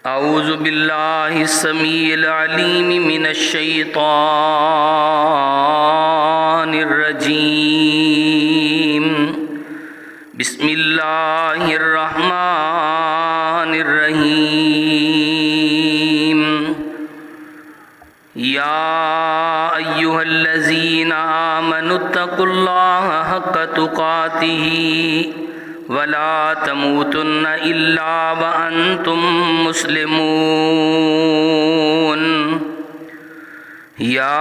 اعوذ باللہ السمیع العلیم من الشیطان الرجیم بسم اللہ الرحمن الرحیم یا ایہا الذین آمنوا اتقوا اللہ حق تقاتہ ولا تموتن الا وانتم مسلمون یا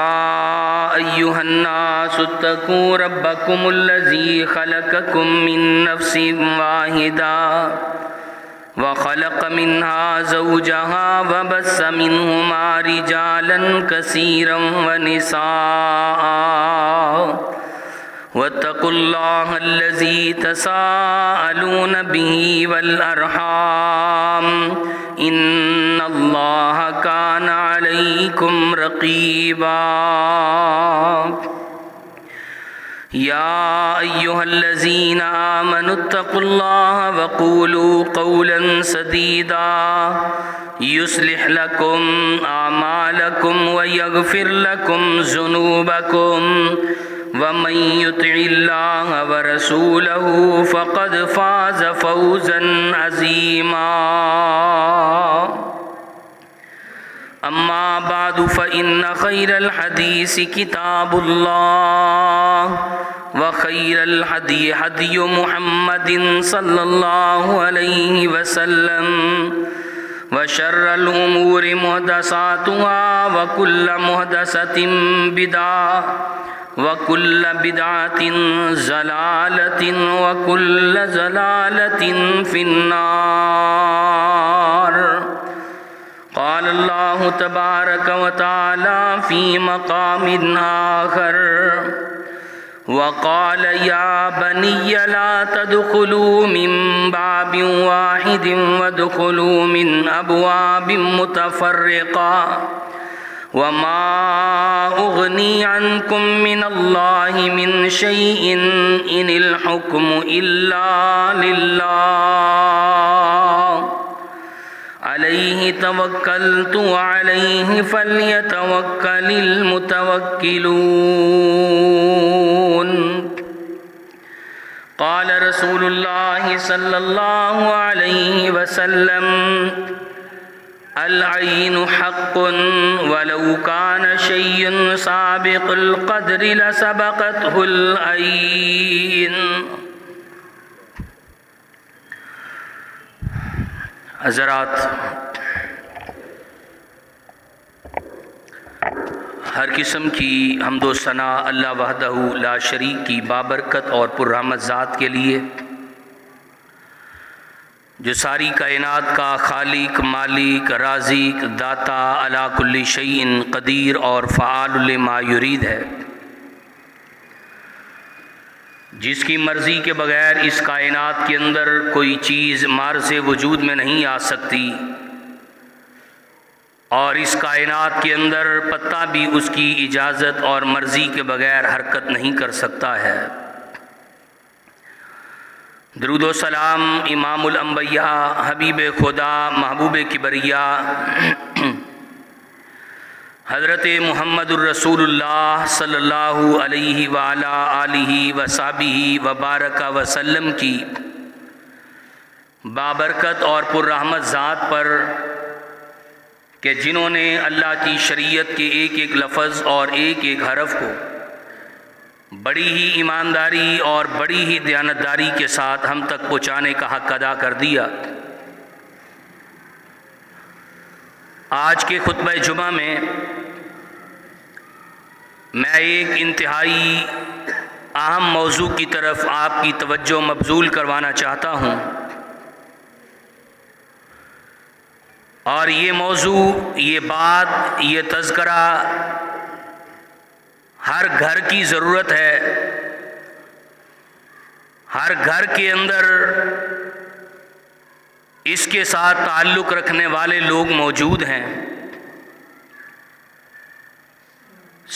ایہا الناس اتقوا ربکم الذی خلقکم من نفس واحدہ وخلق منها زوجها وبث منهما رجالا كثيرا ونساء واتقوا الله الذي تساءلون به والأرحام إن الله كان عليكم رقيبا يا أيها الذين آمنوا اتقوا الله وقولوا قولا سديدا يصلح لكم أعمالكم ويغفر لكم ذنوبكم ومن يطع الله ورسوله فقد فاز فوزا عظيما أما بعد فإن خير الحديث كتاب الله وخير الهدي هدي محمد صلى الله عليه وسلم وشر الأمور محدثاتها وكل محدثة بدعة وكل بدعة ضلالة وكل ضلالة في النار قال الله تبارك وتعالى في مقام آخر وقال يا بني لا تدخلوا من باب واحد وادخلوا من أبواب متفرقة وما أغني عنكم من الله من شيء إن الحكم إلا لله عليه توكلت وعليه فليتوكل المتوكلون قال رسول الله صلى الله عليه وسلم العين حق ولو كان شيء سابق القدر لسبقته العين حضرات، ہر قسم کی حمد و ثنا اللہ وحدہ لا شریک کی بابرکت اور پررحمت ذات کے لیے، جو ساری کائنات کا خالق، مالک، رازق، داتا، علی کل شیء قدیر اور فعال لما یرید ہے، جس کی مرضی کے بغیر اس کائنات کے اندر کوئی چیز معرض وجود میں نہیں آ سکتی، اور اس کائنات کے اندر پتہ بھی اس کی اجازت اور مرضی کے بغیر حرکت نہیں کر سکتا ہے۔ درود و سلام امام الانبیاء، حبیب خدا، محبوب کبریا، حضرت محمد الرسول اللہ صلی اللہ علیہ وعلی آلہ وصحبہ وبارک وسلم کی بابرکت اور پررحمت ذات پر کہ جنہوں نے اللہ کی شریعت کے ایک ایک لفظ اور ایک ایک حرف کو بڑی ہی ایمانداری اور بڑی ہی دیانتداری کے ساتھ ہم تک پہنچانے کا حق ادا کر دیا۔ آج کے خطبہ جمعہ میں میں ایک انتہائی اہم موضوع کی طرف آپ کی توجہ مبذول کروانا چاہتا ہوں، اور یہ موضوع، یہ بات، یہ تذکرہ ہر گھر کی ضرورت ہے۔ ہر گھر کے اندر اس کے ساتھ تعلق رکھنے والے لوگ موجود ہیں۔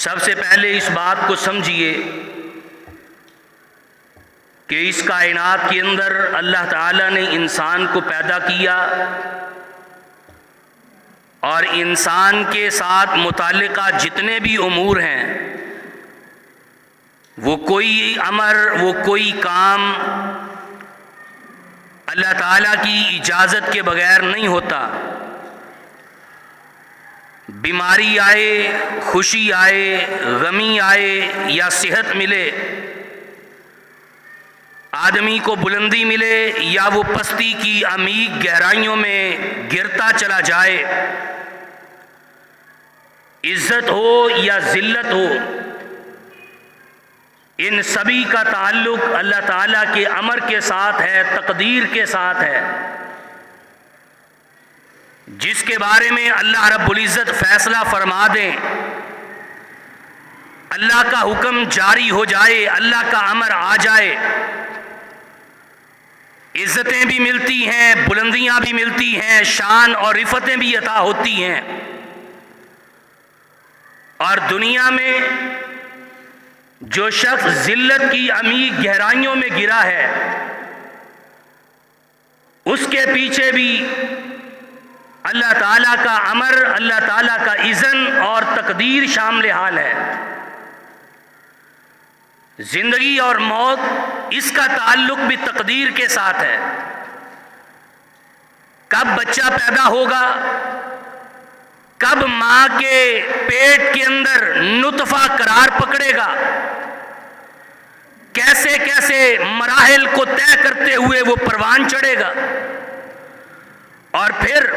سب سے پہلے اس بات کو سمجھیے کہ اس کائنات کے اندر اللہ تعالیٰ نے انسان کو پیدا کیا اور انسان کے ساتھ متعلقہ جتنے بھی امور ہیں، وہ کوئی امر، وہ کوئی کام اللہ تعالیٰ کی اجازت کے بغیر نہیں ہوتا۔ بیماری آئے، خوشی آئے، غمی آئے یا صحت ملے، آدمی کو بلندی ملے یا وہ پستی کی عمیق گہرائیوں میں گرتا چلا جائے، عزت ہو یا ذلت ہو، ان سبھی کا تعلق اللہ تعالیٰ کے امر کے ساتھ ہے، تقدیر کے ساتھ ہے، جس کے بارے میں اللہ رب العزت فیصلہ فرما دیں، اللہ کا حکم جاری ہو جائے، اللہ کا امر آ جائے، عزتیں بھی ملتی ہیں، بلندیاں بھی ملتی ہیں، شان اور رفتیں بھی عطا ہوتی ہیں۔ اور دنیا میں جو شخص ذلت کی عمیق گہرائیوں میں گرا ہے، اس کے پیچھے بھی اللہ تعالیٰ کا امر، اللہ تعالیٰ کا اذن اور تقدیر شامل حال ہے۔ زندگی اور موت، اس کا تعلق بھی تقدیر کے ساتھ ہے۔ کب بچہ پیدا ہوگا، کب ماں کے پیٹ کے اندر نطفہ قرار پکڑے گا، کیسے کیسے مراحل کو طے کرتے ہوئے وہ پروان چڑھے گا، اور پھر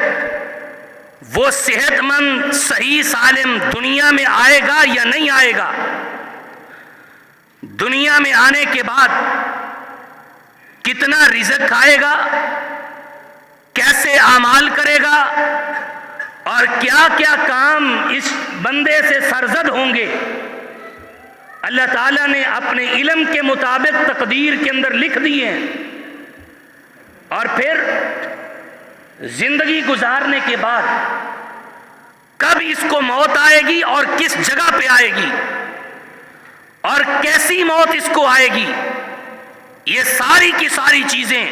وہ صحت مند صحیح سالم دنیا میں آئے گا یا نہیں آئے گا، دنیا میں آنے کے بعد کتنا رزق کھائے گا، کیسے اعمال کرے گا، اور کیا کیا کام اس بندے سے سرزد ہوں گے، اللہ تعالیٰ نے اپنے علم کے مطابق تقدیر کے اندر لکھ دیے ہیں۔ اور پھر زندگی گزارنے کے بعد کب اس کو موت آئے گی اور کس جگہ پہ آئے گی اور کیسی موت اس کو آئے گی، یہ ساری کی ساری چیزیں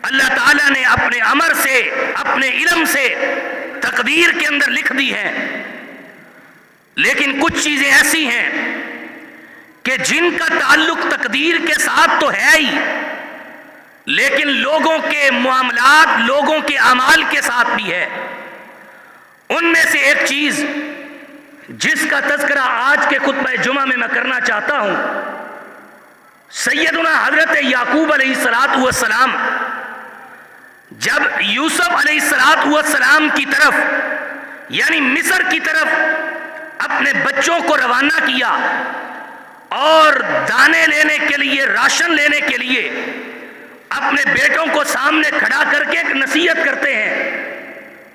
اللہ تعالیٰ نے اپنے امر سے، اپنے علم سے تقدیر کے اندر لکھ دی ہیں۔ لیکن کچھ چیزیں ایسی ہیں کہ جن کا تعلق تقدیر کے ساتھ تو ہے ہی، لیکن لوگوں کے معاملات، لوگوں کے اعمال کے ساتھ بھی ہے۔ ان میں سے ایک چیز جس کا تذکرہ آج کے خطبہ جمعہ میں کرنا چاہتا ہوں، سیدنا حضرت یعقوب علیہ السلام جب یوسف علیہ السلام کی طرف، یعنی مصر کی طرف اپنے بچوں کو روانہ کیا اور دانے لینے کے لیے، راشن لینے کے لیے اپنے بیٹوں کو سامنے کھڑا کر کے ایک نصیحت کرتے ہیں،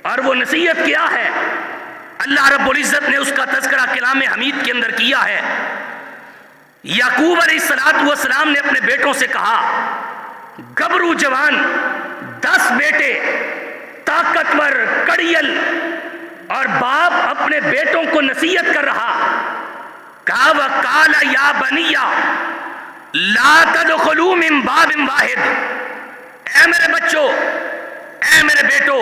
اور وہ نصیحت کیا ہے؟ اللہ رب العزت نے اس کا تذکرہ کلام حمید کے اندر کیا ہے۔ یعقوب علیہ السلام نے اپنے بیٹوں سے کہا، گبرو جوان 10 بیٹے، طاقتور، کڑیل، اور باپ اپنے بیٹوں کو نصیحت کر رہا، کہا وَقَالَ يَا بَنِيَّ لَا تَدْخُلُوا مِن بَابٍ وَاحِدٍ، اے میرے بچوں، اے میرے بیٹوں،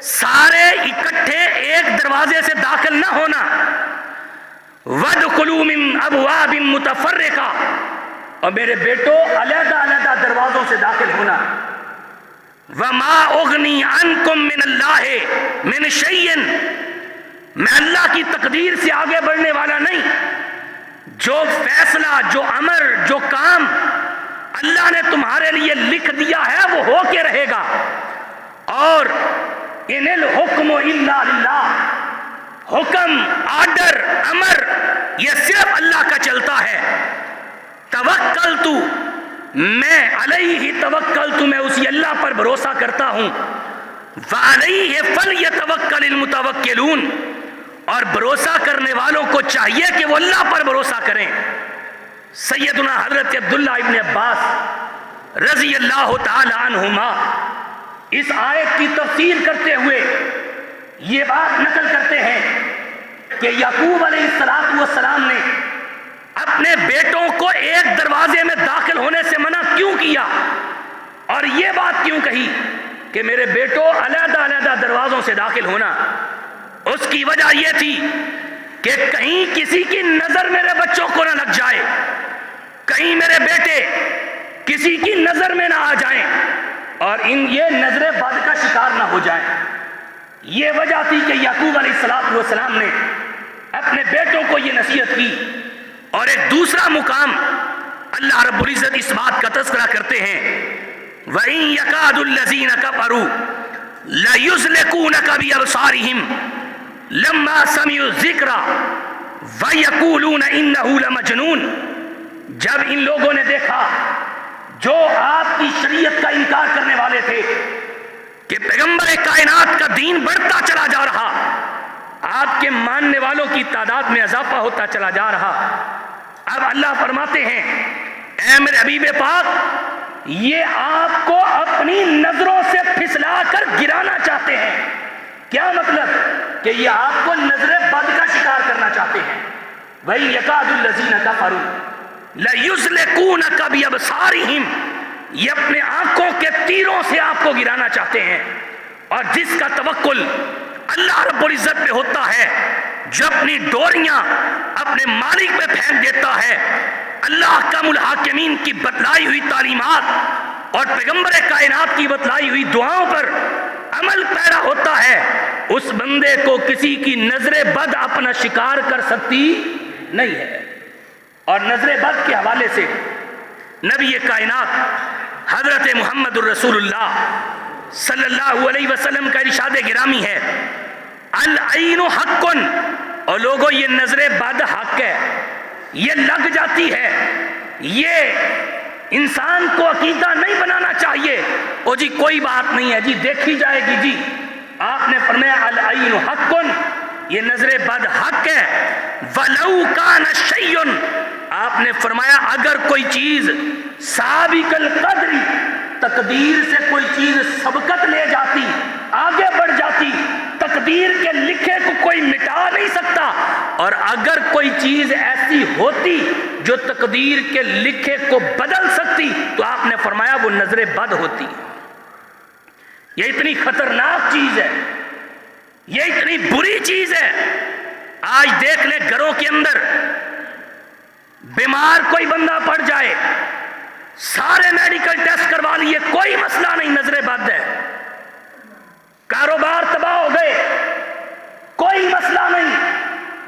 سارے اکٹھے ایک دروازے سے داخل نہ ہونا، وَادْخُلُوا مِن أَبْوَابٍ مُتَفَرِّقَةٍ، اور میرے بیٹوں علیحدہ علیحدہ دروازوں سے داخل ہونا۔ وَمَا أُغْنِي عَنْكُم مِّنَ اللَّهِ مِنْ شَيْءٍ، میں اللہ کی تقدیر سے آگے بڑھنے والا نہیں، جو فیصلہ، جو امر، جو کام اللہ نے تمہارے لیے لکھ دیا ہے وہ ہو کے رہے گا۔ اور ان الحکم الا للہ، حکم، آرڈر، امر یہ صرف اللہ کا چلتا ہے۔ توکلت، میں علیہ توکلت، میں اسی اللہ پر بھروسہ کرتا ہوں۔ وعلیہ فلیتوکل المتوکلون، اور بھروسہ کرنے والوں کو چاہیے کہ وہ اللہ پر بھروسہ کریں۔ سیدنا حضرت عبداللہ ابن عباس رضی اللہ تعالی عنہما اس آیت کی تفسیر کرتے ہوئے یہ بات نقل کرتے ہیں کہ یعقوب علیہ السلام نے اپنے بیٹوں کو ایک دروازے میں داخل ہونے سے منع کیوں کیا، اور یہ بات کیوں کہی کہ میرے بیٹوں علیحدہ علیحدہ دروازوں دروازوں سے داخل ہونا، اس کی وجہ یہ تھی کہ کہیں کسی کی نظر میرے بچوں کو نہ لگ جائے، کہیں میرے بیٹے کسی کی نظر میں نہ آ جائیں اور یہ نظر بد کا شکار نہ ہو جائیں۔ یہ وجہ تھی کہ یعقوب علیہ السلام نے اپنے بیٹوں کو یہ نصیحت کی۔ اور ایک دوسرا مقام اللہ رب العزت اس بات کا تذکرہ کرتے ہیں، وَإِن يَكَادُ الَّذِينَ كَفَرُوا لَيُزْلِقُونَكَ بِأَبْصَارِهِمْ لَمَّا سَمِعُوا الذِّكْرَ وَيَقُولُونَ إِنَّهُ لَمَجْنُونٌ۔ جب ان لوگوں نے دیکھا جو آپ کی شریعت کا انکار کرنے والے تھے کہ پیغمبر کائنات کا دین بڑھتا چلا جا رہا، آپ کے ماننے والوں کی تعداد میں اضافہ ہوتا چلا جا رہا، اب اللہ فرماتے ہیں اے میرے حبیب پاک، یہ آپ کو اپنی نظروں سے پھسلا کر گرانا چاہتے ہیں۔ کیا مطلب؟ کہ یہ آپ کو نظر بد کا شکار کرنا چاہتے ہیں۔ وَإِن يَكَادُ الَّذِينَ كَفَرُوا لَيُزْلِقُونَكَ بِأَبْصَارِهِمْ، یہ اپنے آنکھوں کے تیروں سے آپ کو گرانا چاہتے ہیں۔ اور جس کا توکل اللہ رب العزت پہ ہوتا ہے، جو اپنی ڈوریاں اپنے مالک پہ پھینک دیتا ہے، اللہ کا الحاکمین کی بتلائی ہوئی تعلیمات اور پیغمبر کائنات کی بتلائی ہوئی دعاؤں پر عمل پیرا ہوتا ہے، اس بندے کو کسی کی نظر بد اپنا شکار کر سکتی نہیں ہے۔ اور نظر بد کے حوالے سے نبی کائنات حضرت محمد الرسول اللہ صلی اللہ علیہ وسلم کا ارشاد گرامی ہے، العین حق، اور لوگوں یہ نظر بد حق ہے، یہ لگ جاتی ہے، یہ انسان کو عقیدہ نہیں بنانا چاہیے، او جی کوئی بات نہیں ہے جی دیکھی جائے گی جی۔ آپ نے فرمایا العین حق، یہ نظر بد حق ہے، وَلَوْ كَانَ شَيْءٌ، آپ نے فرمایا اگر کوئی چیز سابق القدر، تقدیر سے کوئی چیز سبقت لے جاتی، آگے بڑھ جاتی، تقدیر کے لکھے کو کوئی مٹا نہیں سکتا، اور اگر کوئی چیز ایسی ہوتی جو تقدیر کے لکھے کو بدل سکتی تو آپ نے فرمایا وہ نظر بد ہوتی۔ یہ اتنی خطرناک چیز ہے، یہ اتنی بری چیز ہے۔ آج دیکھ لیں گھروں کے اندر بیمار کوئی بندہ پڑ جائے، سارے میڈیکل ٹیسٹ کروا لیے، کوئی مسئلہ نہیں، نظر بد ہے۔ کاروبار تباہ ہو گئے، کوئی مسئلہ نہیں،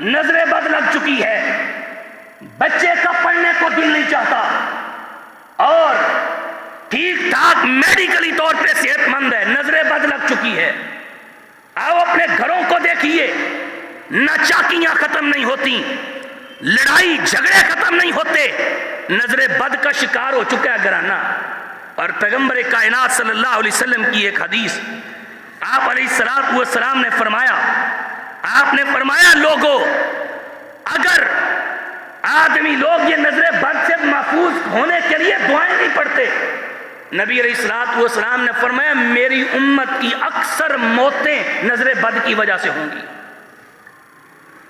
نظر بد لگ چکی ہے۔ بچے کا پڑھنے کو دل نہیں چاہتا اور ٹھیک ٹھاک میڈیکلی طور پہ صحت مند ہے، نظر بد لگ چکی ہے۔ آؤ اپنے گھروں کو دیکھیے، نہ چاکیاں ختم نہیں ہوتی، لڑائی جھگڑے ختم نہیں ہوتے، نظر بد کا شکار ہو چکا ہے گھرانہ۔ اور پیغمبر کائنات صلی اللہ علیہ وسلم کی ایک حدیث، آپ علیہ السلام نے فرمایا، آپ نے فرمایا لوگوں، اگر آدمی لوگ یہ نظر بد سے محفوظ ہونے کے لیے دعائیں نہیں پڑھتے، نبی علیہ السلام نے فرمایا میری امت کی اکثر موتیں نظر بد کی وجہ سے ہوں گی،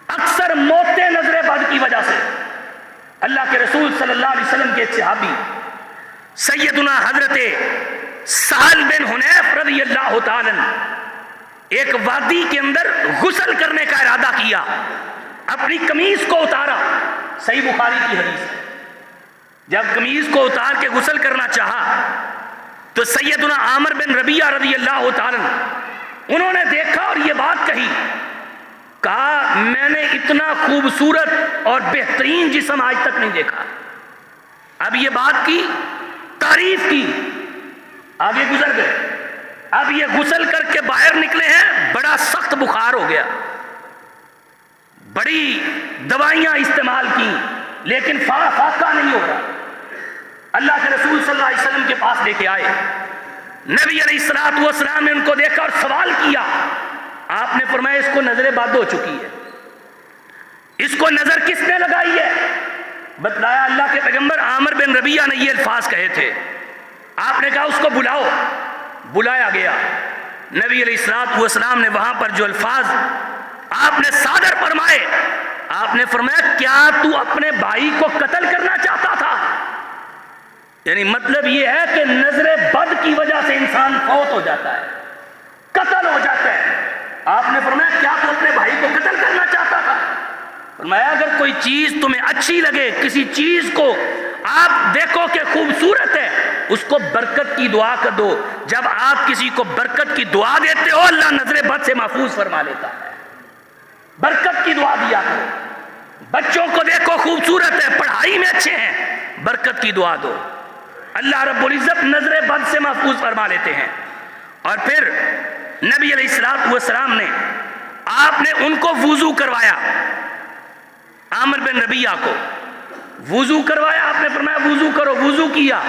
اکثر موتیں نظر بد کی وجہ سے۔ اللہ کے رسول صلی اللہ علیہ وسلم کے ایک صحابی سیدنا حضرت سہل بن حنیف رضی اللہ تعالی عنہ ایک وادی کے اندر غسل کرنے کا ارادہ کیا، اپنی قمیض کو اتارا، صحیح بخاری کی حدیث ہے، جب قمیض کو اتار کے غسل کرنا چاہا تو سیدنا عامر بن ربیعہ رضی اللہ تعالی عنہ انہوں نے دیکھا اور یہ بات کہی، کہا میں نے اتنا خوبصورت اور بہترین جسم آج تک نہیں دیکھا۔ اب یہ بات کی، تعریف کی، آگے گزر گئے۔ اب یہ غسل کر کے باہر نکلے ہیں، بڑا سخت بخار ہو گیا، بڑی دوائیاں استعمال کی لیکن فاقہ نہیں ہو رہا۔ اللہ کے رسول صلی اللہ علیہ وسلم کے پاس لے کے آئے، نبی علیہ السلام نے ان کو دیکھا اور سوال کیا، آپ نے فرمایا اس کو نظر بد ہو چکی ہے۔ اس کو نظر کس نے لگائی ہے؟ بتلایا اللہ کے پیغمبر عامر بن ربیعہ نے یہ الفاظ کہے تھے۔ آپ نے کہا اس کو بلاؤ، بلایا گیا۔ نبی علیہ السلام نے وہاں پر جو الفاظ آپ نے صادر فرمائے، آپ نے فرمایا کیا تو اپنے بھائی کو قتل کرنا چاہتا تھا؟ یعنی مطلب یہ ہے کہ نظر بد کی وجہ سے انسان فوت ہو جاتا ہے، قتل ہو جاتا ہے۔ آپ نے فرمایا کیا تو اپنے بھائی کو قتل کرنا چاہتا تھا؟ فرمایا اگر کوئی چیز تمہیں اچھی لگے، کسی چیز کو آپ دیکھو کہ خوبصورت ہے، اس کو برکت کی دعا کر دو۔ جب آپ کسی کو برکت کی دعا دیتے ہو اللہ نظر بد سے محفوظ فرما لیتا ہے۔ برکت کی دعا دیا کرو۔ بچوں کو دیکھو خوبصورت ہے، پڑھائی میں اچھے ہیں، برکت کی دعا دو، اللہ رب العزت نظر بد سے محفوظ فرما لیتے ہیں۔ اور پھر نبی علیہ السلام نے آپ نے ان کو وضو کروایا، عامر بن ربیعہ کو وضو کروایا۔ آپ نے فرمایا وضو کرو، وضو کیا۔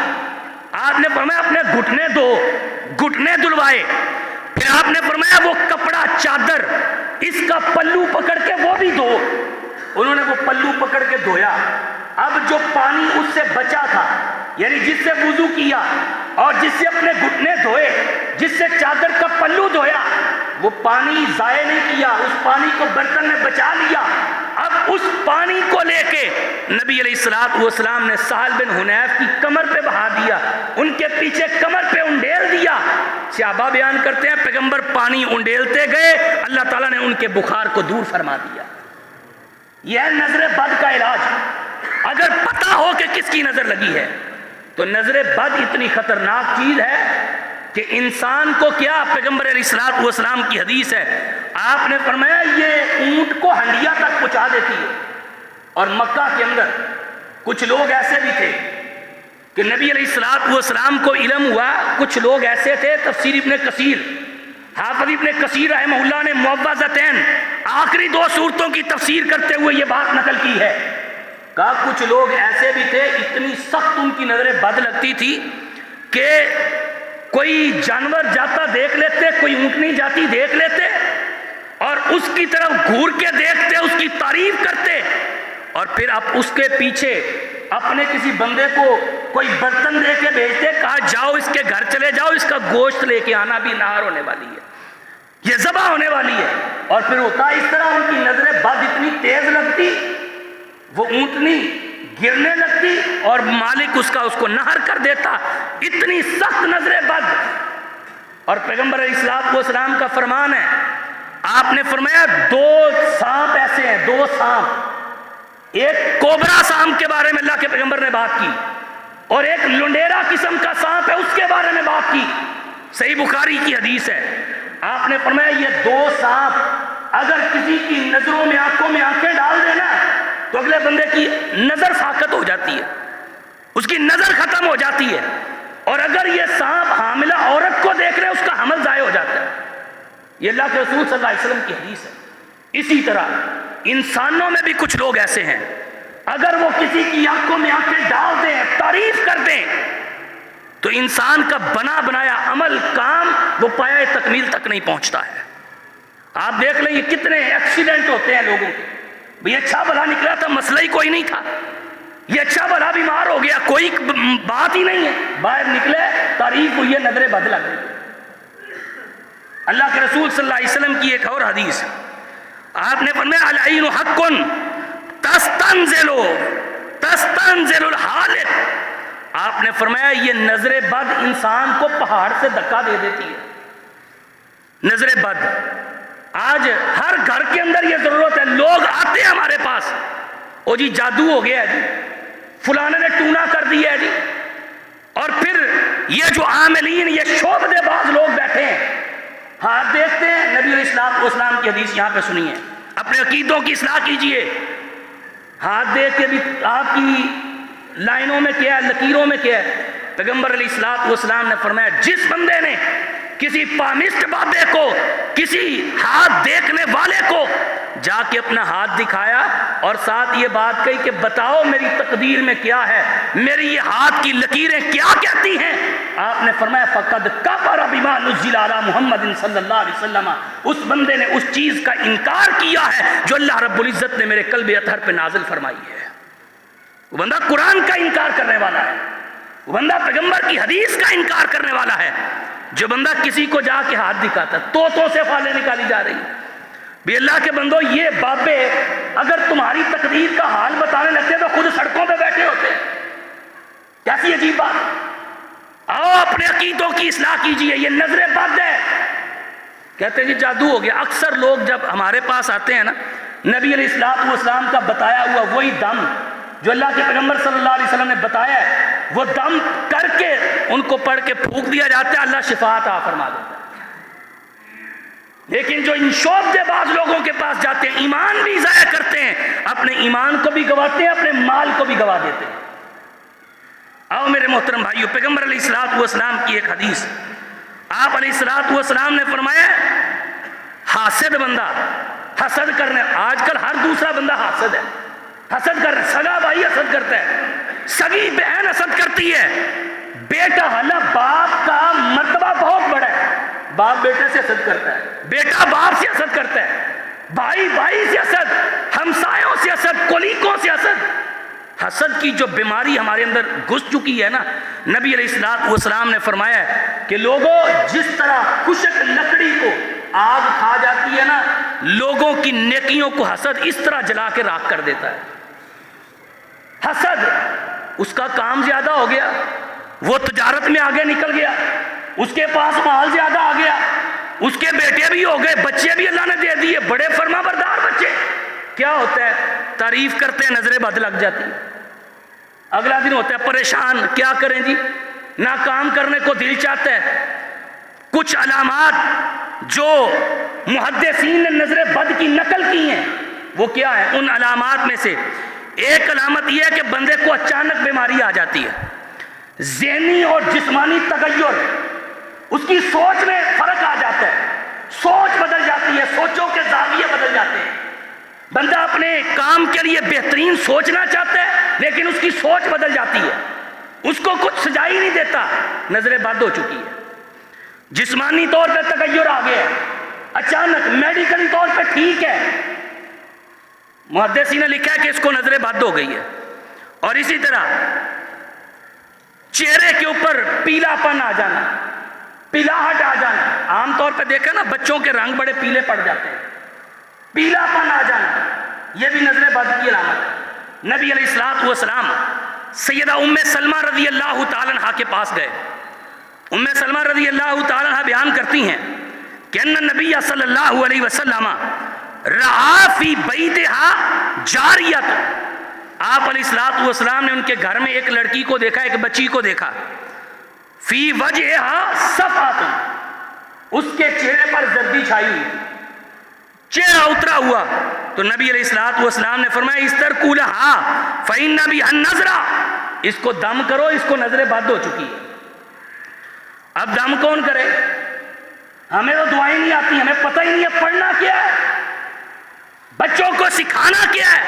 آپ نے فرمایا اپنے گھٹنے دو، گھٹنے دھلوائے۔ پھر آپ نے فرمایا وہ کپڑا چادر اس کا پلو پکڑ کے وہ بھی دھو۔ انہوں نے وہ پلو پکڑ کے دھویا۔ اب جو پانی اس سے بچا تھا، یعنی جس سے وضو کیا اور جس سے اپنے گھٹنے دھوئے، جس سے چادر کا پلو دھویا، وہ پانی ضائع نہیں کیا، اس پانی کو برتن میں بچا لیا۔ اب اس پانی کو لے کے نبی علیہ السلام نے سہل بن حنیف کی کمر پہ بہا دیا، ان کے پیچھے کمر پہ انڈیل دیا۔ صحابہ بیان کرتے ہیں پیغمبر پانی انڈیلتے گئے، اللہ تعالیٰ نے ان کے بخار کو دور فرما دیا۔ یہ ہے نظر بد کا علاج۔ اگر پتہ ہو کہ کس کی نظر لگی ہے تو نظر بد اتنی خطرناک چیز ہے کہ انسان کو کیا، پیغمبر علیہ السلام کی حدیث ہے، آپ نے فرمایا یہ اونٹ کو ہنڈیا تک پہنچا دیتی ہے۔ اور مکہ کے اندر کچھ لوگ ایسے بھی تھے کہ نبی علیہ السلام کو علم ہوا، کچھ لوگ ایسے تھے، تفسیر ابن کثیر، حافظ ابن کثیر رحمہ اللہ نے معوذتین آخری 2 سورتوں کی تفسیر کرتے ہوئے یہ بات نقل کی ہے، کہا کچھ لوگ ایسے بھی تھے اتنی سخت ان کی نظر بد لگتی تھی کہ کوئی جانور جاتا دیکھ لیتے، کوئی اونٹنی جاتی دیکھ لیتے اور اس کی طرف گھور کے دیکھتے، اس کی تعریف کرتے، اور پھر اب اس کے پیچھے اپنے کسی بندے کو کوئی برتن دے کے بھیجتے، کہا جاؤ اس کے گھر چلے جاؤ، اس کا گوشت لے کے آنا، بھی نہار ہونے والی ہے، یہ ذبح ہونے والی ہے۔ اور پھر ہوتا اس طرح ان کی نظر بد اتنی تیز لگتی، وہ اونٹنی گرنے لگتی اور مالک اس کو نہر کر دیتا، اتنی سخت نظر بد۔ اور پیغمبر علیہ السلام کا فرمان ہے، آپ نے فرمایا 2 سانپ ایسے ہیں، 2 سانپ، ایک کوبرا سانپ کے بارے میں اللہ کے پیغمبر نے بات کی اور ایک لنڈیرا قسم کا سانپ ہے اس کے بارے میں بات کی، صحیح بخاری کی حدیث ہے۔ آپ نے فرمایا یہ 2 سانپ اگر کسی کی نظروں میں، آنکھوں میں آنکھیں ڈال دینا تو اگلے بندے کی نظر فاقد ہو جاتی ہے، اس کی نظر ختم ہو جاتی ہے، اور اگر یہ سانپ حاملہ عورت کو دیکھ رہے اس کا حمل ضائع ہو جاتا ہے۔ یہ اللہ کے رسول صلی اللہ علیہ وسلم کی حدیث ہے۔ اسی طرح انسانوں میں بھی کچھ لوگ ایسے ہیں، اگر وہ کسی کی آنکھوں میں آنکھیں ڈال دیں، تعریف کر دیں، تو انسان کا بنا بنایا عمل، کام، وہ پایہ تکمیل تک نہیں پہنچتا ہے۔ آپ دیکھ لیں یہ کتنے ایکسیڈنٹ ہوتے ہیں لوگوں کے، یہ اچھا بھلا نکلا تھا، مسئلہ ہی کوئی نہیں تھا، یہ اچھا بھلا بیمار ہو گیا، کوئی بات ہی نہیں ہے، باہر نکلے تعریف ہوئی ہے، نظر بد لگ گئی۔ اللہ کے رسول صلی اللہ علیہ وسلم کی ایک اور حدیث، آپ نے فرمایا العین حق تستنزل الحالق، آپ نے فرمایا یہ نظر بد انسان کو پہاڑ سے دھکا دے دیتی ہے۔ نظر بد آج ہر گھر کے اندر یہ ضرورت ہے، لوگ آتے ہیں ہمارے پاس، او جی جادو ہو گیا ہے جی، فلانے نے ٹونا کر دیا ہے جی، اور پھر یہ جو عاملین، یہ شعبدے باز لوگ بیٹھے ہیں، ہاتھ دیکھتے ہیں۔ نبی علیہ السلام کی حدیث یہاں پہ سنیے، اپنے عقیدوں کی اصلاح کیجئے۔ ہاتھ دیکھ کے بھی آپ کی لائنوں میں کیا ہے، لکیروں میں کیا ہے؟ پیغمبر علیہ السلام نے فرمایا جس بندے نے کسی پامسٹ بابے کو، کسی ہاتھ دیکھنے والے کو جا کے اپنا ہاتھ دکھایا اور ساتھ یہ بات کہی کہ بتاؤ میری تقدیر میں کیا ہے، میری یہ ہاتھ کی لکیریں کیا کہتی ہیں، آپ نے فرمایا فقد کفر بما نزل علی محمد صلی اللہ علیہ وسلم، اس بندے نے اس چیز کا انکار کیا ہے جو اللہ رب العزت نے میرے قلب اطہر پہ نازل فرمائی ہے۔ وہ بندہ قرآن کا انکار کرنے والا ہے، وہ بندہ پیغمبر کی حدیث کا انکار کرنے والا ہے، جو بندہ کسی کو جا کے ہاتھ دکھاتا، توتوں سے فالیں نکالی جا رہی ہیں۔ بھی اللہ کے بندو، یہ بابے اگر تمہاری تقدیر کا حال بتانے لگتے تو خود سڑکوں پہ بیٹھے ہوتے، کیسی عجیب بات۔ آؤ اپنے عقیدوں کی اصلاح کیجئے، یہ نظر بد ہے۔ کہتے ہیں جی جادو ہو گیا. اکثر لوگ جب ہمارے پاس آتے ہیں نا، نبی علیہ الصلوۃ والسلام کا بتایا ہوا وہی دم جو اللہ کے پیغمبر صلی اللہ علیہ وسلم نے بتایا ہے، وہ دم کر کے ان کو پڑھ کے پھونک دیا جاتا ہے، اللہ شفا عطا فرما دیتا ہے. لیکن جو ان شعبے باز لوگوں کے پاس جاتے ہیں، ایمان بھی ضائع کرتے ہیں، اپنے ایمان کو بھی گواتے ہیں، اپنے مال کو بھی گوا دیتے ہیں. آؤ میرے محترم بھائیو، پیغمبر علیہ الصلوۃ والسلام کی ایک حدیث، آپ علیہ الصلوۃ والسلام نے فرمایا حاسد بندہ حسد کرنے، آج کل ہر دوسرا بندہ حاسد ہے، حسد کر رہے، سگا بھائی حسد کرتا ہے، سگی بہن حسد کرتی ہے، بیٹا حالانکہ باپ کا مرتبہ بہت بڑا ہے، باپ بیٹے سے حسد کرتا ہے، بیٹا باپ سے حسد کرتا ہے، بھائی بھائی سے حسد، ہمسایوں سے حسد، کولیگوں سے حسد. حسد کی جو بیماری ہمارے اندر گھس چکی ہے نا، نبی علیہ الصلوۃ والسلام نے فرمایا ہے کہ لوگوں جس طرح خشک لکڑی کو آگ کھا جاتی ہے نا، لوگوں کی نیکیوں کو حسد اس طرح جلا کے راکھ کر دیتا ہے. حسد، اس کا کام زیادہ ہو گیا، وہ تجارت میں آگے نکل گیا، اس کے پاس مال زیادہ آ گیا، اس کے بیٹے بھی ہو گئے، بچے بھی اللہ نے دے دیے، بڑے فرما بردار بچے. کیا ہوتا ہے؟ تعریف کرتے ہیں، نظریں بد لگ جاتی ہیں، اگلا دن ہوتا ہے پریشان، کیا کریں جی، نہ کام کرنے کو دل چاہتا ہے. کچھ علامات جو محدثین نے نظر بد کی نقل کی ہیں وہ کیا ہے؟ ان علامات میں سے ایک علامت یہ ہے کہ بندے کو اچانک بیماری آ جاتی ہے، ذہنی اور جسمانی تغیر، اس کی سوچ میں فرق آ جاتا ہے، سوچ بدل جاتی ہے، سوچوں کے زاویے بدل جاتے ہیں. بندہ اپنے کام کے لیے بہترین سوچنا چاہتا ہے لیکن اس کی سوچ بدل جاتی ہے، اس کو کچھ سجائی نہیں دیتا، نظر بد ہو چکی ہے. جسمانی طور پہ تغیر آ گیا ہے، اچانک میڈیکلی طور پہ ٹھیک ہے، محدثین نے لکھا ہے کہ اس کو نظر بد ہو گئی ہے. اور اسی طرح چہرے کے اوپر پیلا پن آ جانا، پیلاہٹ آ جانا، عام طور پہ دیکھا نا بچوں کے رنگ بڑے پیلے پڑ جاتے ہیں، پیلا پن آ جانا، یہ بھی نظر بد کی علامت ہے. نبی علیہ الصلوۃ والسلام سیدہ ام سلمہ رضی اللہ تعالی عنہ کے پاس گئے. ام سلمہ رضی اللہ تعالی عنہ بیان کرتی ہیں کہ ان نبی صلی اللہ علیہ وسلم رعا فی بیتہا جاریت، آپ علیہ الصلوۃ والسلام نے ان کے گھر میں ایک لڑکی کو دیکھا، ایک بچی کو دیکھا، فی وجہہا صفحۃ، اس کے چہرے پر زردی چھائی ہوئی، چہرہ اترا ہوا. تو نبی علیہ الصلوۃ والسلام نے فرمایا استرکوا لہا فإن بہا النظر، اس کو دم کرو، اس کو نظر بد ہو چکی ہے. اب دم کون کرے؟ ہمیں تو دعائیں نہیں آتی، ہمیں پتہ ہی نہیں ہے پڑھنا کیا ہے، بچوں کو سکھانا کیا ہے.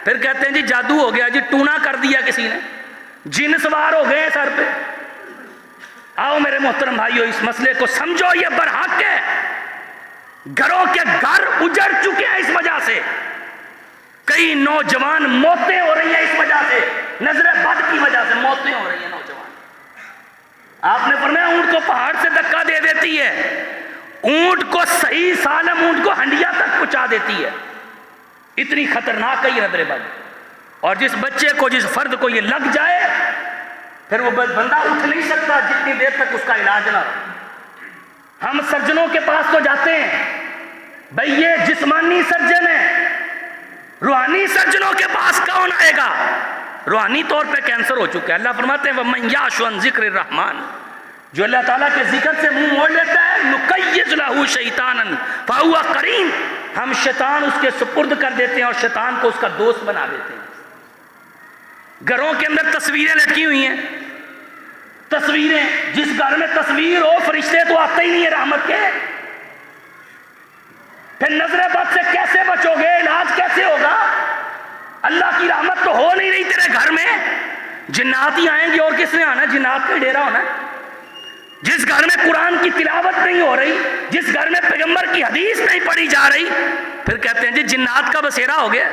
پھر کہتے ہیں جی جادو ہو گیا، جی ٹونا کر دیا کسی نے، جن سوار ہو گئے سر پہ. آؤ میرے محترم بھائیو، اس مسئلے کو سمجھو، یہ برحق ہے. گھروں کے گھر اجڑ چکے ہیں اس وجہ سے، کئی نوجوان موتیں ہو رہی ہیں اس وجہ سے، نظر بد کی وجہ سے موتیں ہو رہی ہیں نوجوان. آپ نے فرمایا اونٹ کو پہاڑ سے دھکا دے دیتی ہے، اونٹ کو صحیح سالم اونٹ کو ہنڈیا تک پہنچا دیتی ہے، اتنی خطرناک ہے یہ نظر بد. اور جس بچے کو، جس فرد کو یہ لگ جائے، پھر وہ بندہ اٹھ نہیں سکتا جتنی دیر تک اس کا علاج نہ ہو. ہم سرجنوں کے پاس تو جاتے ہیں، بھئی یہ جسمانی سرجن ہے، روحانی سرجنوں کے پاس کون آئے گا؟ روحانی طور پہ کینسر ہو چکا ہے. اللہ فرماتے ہیں وَمَن يَعْشُ عَن ذِكْرِ الرَّحْمَنِ، جو اللہ تعالیٰ کے ذکر سے منہ موڑ لیتا ہے، نُقَيِّضْ لَهُ شَيْطَانًا فَهُوَ قَرِينٌ، ہم شیطان اس کے سپرد کر دیتے ہیں اور شیطان کو اس کا دوست بنا دیتے ہیں. گھروں کے اندر تصویریں لٹکی ہوئی ہیں، تصویریں، جس گھر میں تصویر ہو فرشتے تو آتے ہی نہیں ہیں رحمت کے. پھر نظر بد سے کیسے بچو گے؟ علاج کیسے ہوگا؟ اللہ کی رحمت تو ہو نہیں رہی تیرے گھر میں، جنات ہی آئیں گے اور کس نے آنا؟ جنات کا ڈیرا ہونا. جس گھر میں قرآن کی تلاوت نہیں ہو رہی، جس گھر میں پیغمبر کی حدیث نہیں پڑھی جا رہی، پھر کہتے ہیں جی جنات کا بسیرا ہو گیا.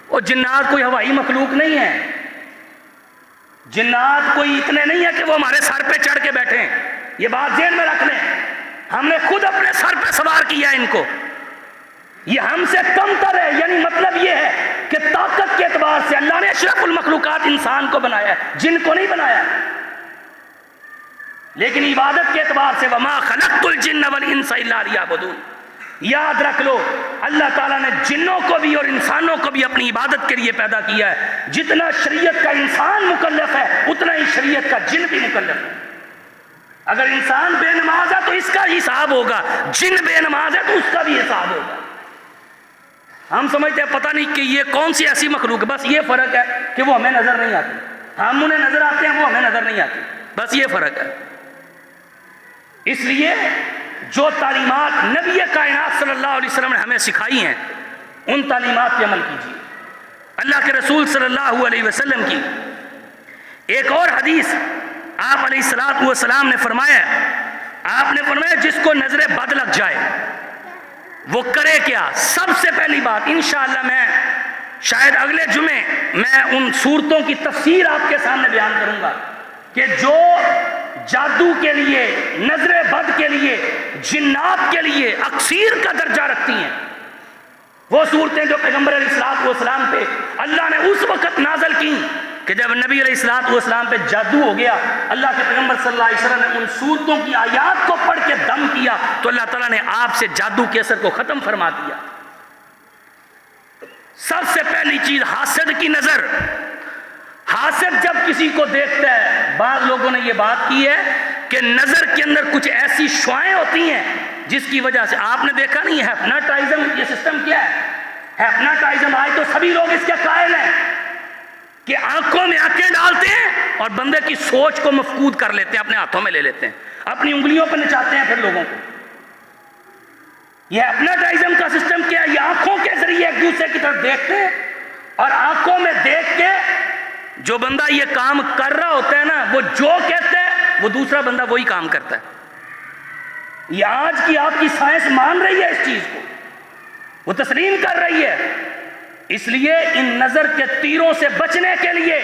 اور جنات کوئی ہوائی مخلوق نہیں ہے، جنات کوئی اتنے نہیں ہے کہ وہ ہمارے سر پہ چڑھ کے بیٹھے ہیں. یہ بات ذہن میں رکھ لیں، ہم نے خود اپنے سر پہ سوار کیا ان کو. یہ ہم سے کم تر ہے، یعنی مطلب یہ ہے کہ طاقت کے اعتبار سے اللہ نے اشرف المخلوقات انسان کو بنایا ہے، جن کو نہیں بنایا. لیکن عبادت کے اعتبار سے وما خلقت الجن والانس الا لیعبدون، یاد رکھ لو اللہ تعالیٰ نے جنوں کو بھی اور انسانوں کو بھی اپنی عبادت کے لیے پیدا کیا ہے۔ جتنا شریعت کا انسان مکلف ہے اتنا ہی شریعت کا جن بھی مکلف ہے۔ اگر انسان بے نماز ہے تو اس کا حساب ہوگا، جن بے نماز ہے تو اس کا بھی حساب ہوگا۔ ہم سمجھتے ہیں پتہ نہیں کہ یہ کون سی ایسی مخلوق ہے، بس یہ فرق ہے کہ وہ ہمیں نظر نہیں آتی، ہم انہیں نظر آتے ہیں، وہ ہمیں نظر نہیں آتی، بس یہ فرق ہے۔ اس لیے جو تعلیمات نبی کائنات صلی اللہ علیہ وسلم نے ہمیں سکھائی ہیں ان تعلیمات پہ عمل کیجیے۔ اللہ کے رسول صلی اللہ علیہ وسلم کی ایک اور حدیث آپ علیہ السلام نے فرمایا، آپ نے فرمایا جس کو نظر بد لگ جائے وہ کرے کیا؟ سب سے پہلی بات انشاءاللہ میں شاید اگلے جمعے میں ان صورتوں کی تفسیر آپ کے سامنے بیان کروں گا کہ جو جادو کے لیے، نظر بد کے لیے، جنات کے لیے اکثیر کا درجہ رکھتی ہیں، وہ صورتیں جو پیغمبر علیہ السلام پہ اللہ نے اس وقت نازل کی کہ جب نبی علیہ السلام پہ جادو ہو گیا، اللہ کے پیغمبر صلی اللہ علیہ وسلم نے ان صورتوں کی آیات کو پڑھ کے دم کیا تو اللہ تعالیٰ نے آپ سے جادو کے اثر کو ختم فرما دیا۔ سب سے پہلی چیز حاسد کی نظر۔ حاسد جب کسی کو دیکھتا ہے، بعض لوگوں نے یہ بات کی ہے کہ نظر کے اندر کچھ ایسی شعائیں ہوتی ہیں جس کی وجہ سے آپ نے دیکھا نہیں ہیپناٹائزم، یہ سسٹم کیا ہے؟ ہیپناٹائزم آج تو سبھی لوگ اس کے قائل ہیں کہ آنکھوں میں آنکھیں ڈالتے ہیں اور بندے کی سوچ کو مفقود کر لیتے ہیں، اپنے ہاتھوں میں لے لیتے ہیں، اپنی انگلیوں پہ نچاتے ہیں پھر لوگوں کو۔ یہ ہیپناٹائزم کا سسٹم کیا ہے؟ یہ آنکھوں کے ذریعے ایک دوسرے کی طرف دیکھتے ہیں اور آنکھوں میں دیکھ کے جو بندہ یہ کام کر رہا ہوتا ہے نا، وہ جو کہتا ہے وہ دوسرا بندہ وہی کام کرتا ہے۔ یہ آج کی آپ کی سائنس مان رہی ہے اس چیز کو، وہ تسلیم کر رہی ہے۔ اس لیے ان نظر کے تیروں سے بچنے کے لیے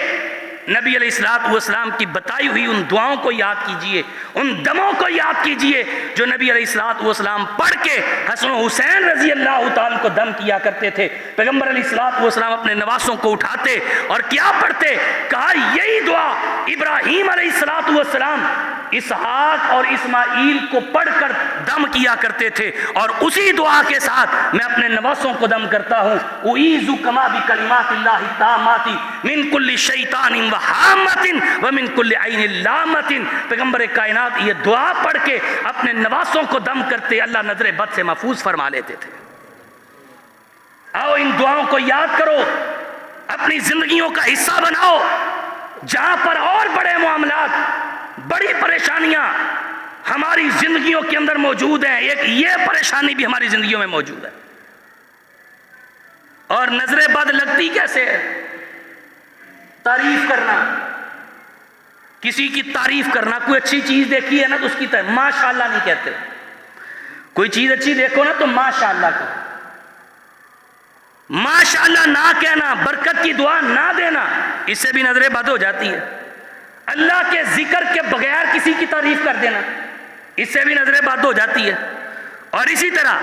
نبی علیہ السلام کی بتائی ہوئی ان دعاؤں کو یاد کیجئے، ان دموں کو یاد کیجئے جو نبی علیہ السلام پڑھ کے حسن و حسین رضی اللہ تعالیٰ کو دم کیا کرتے تھے۔ پیغمبر علیہ السلام اپنے نواسوں کو اٹھاتے اور کیا پڑھتے؟ کہا یہی دعا ابراہیم علیہ السلام اسحاق اور اسماعیل کو پڑھ کر دم کیا کرتے تھے، اور اسی دعا کے ساتھ میں اپنے نواسوں کو دم کرتا ہوں۔ اعیذ کما بکلمات اللہ التامات من کل شیطان وہامت ومن کل عین لامت۔ پیغمبر کائنات یہ دعا پڑھ کے اپنے نواسوں کو دم کرتے، اللہ نظر بد سے محفوظ فرما لیتے تھے۔ آؤ ان دعاؤں کو یاد کرو، اپنی زندگیوں کا حصہ بناؤ۔ جہاں پر اور بڑے معاملات، بڑی پریشانیاں ہماری زندگیوں کے اندر موجود ہیں، ایک یہ پریشانی بھی ہماری زندگیوں میں موجود ہے۔ اور نظر بد لگتی کیسے ہے؟ تعریف کرنا، کسی کی تعریف کرنا۔ کوئی اچھی چیز دیکھی ہے نا تو اس کی تعریف، ماشاءاللہ نہیں کہتے۔ کوئی چیز اچھی دیکھو نا تو ماشاءاللہ کہو۔ ماشاءاللہ نہ کہنا، برکت کی دعا نہ دینا، اس سے بھی نظر بد ہو جاتی ہے۔ اللہ کے ذکر کے بغیر کسی کی تعریف کر دینا، اس سے بھی نظر بد ہو جاتی ہے۔ اور اسی طرح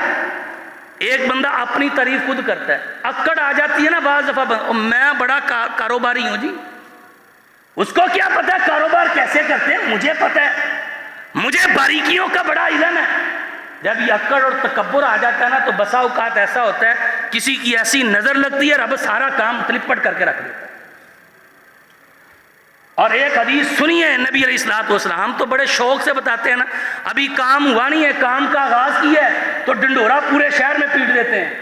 ایک بندہ اپنی تعریف خود کرتا ہے، اکڑ آ جاتی ہے نا بعض دفعہ، میں بڑا کاروباری ہوں جی، اس کو کیا پتا کاروبار کیسے کرتے ہیں؟ مجھے پتا ہے، مجھے باریکیوں کا بڑا علم ہے۔ جب یہ اکڑ اور تکبر آ جاتا ہے نا تو بسا اوقات ایسا ہوتا ہے کسی کی ایسی نظر لگتی ہے رب سارا کام تلپٹ کر کے رکھ دیتا ہے۔ اور ایک حدیث سنیے نبی علیہ السلام تو بڑے شوق سے بتاتے ہیں نا، ابھی کام ہوا نہیں ہے، کام کا آغاز کیا ہے تو ڈنڈورا پورے شہر میں پیٹ دیتے ہیں،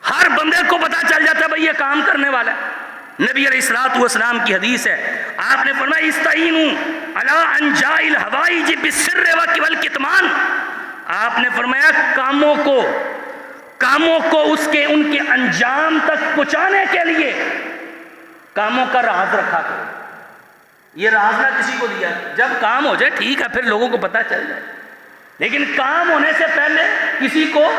ہر بندے کو پتا چل جاتا ہے بھئی یہ کام کرنے والا ہے۔ نبی علیہ السلام کی حدیث ہے، آپ نے فرمایا استعینوا علی انجاء الحوائج بالسر والکتمان۔ آپ نے فرمایا کاموں کو ان کے انجام تک پہنچانے کے لیے کاموں کا راز رکھا کرو۔ یہ راز نہ کسی کو دیا، جب کام ہو جائے ٹھیک ہے پھر لوگوں کو پتہ چل جائے، لیکن کام ہونے سے پہلے کسی کو،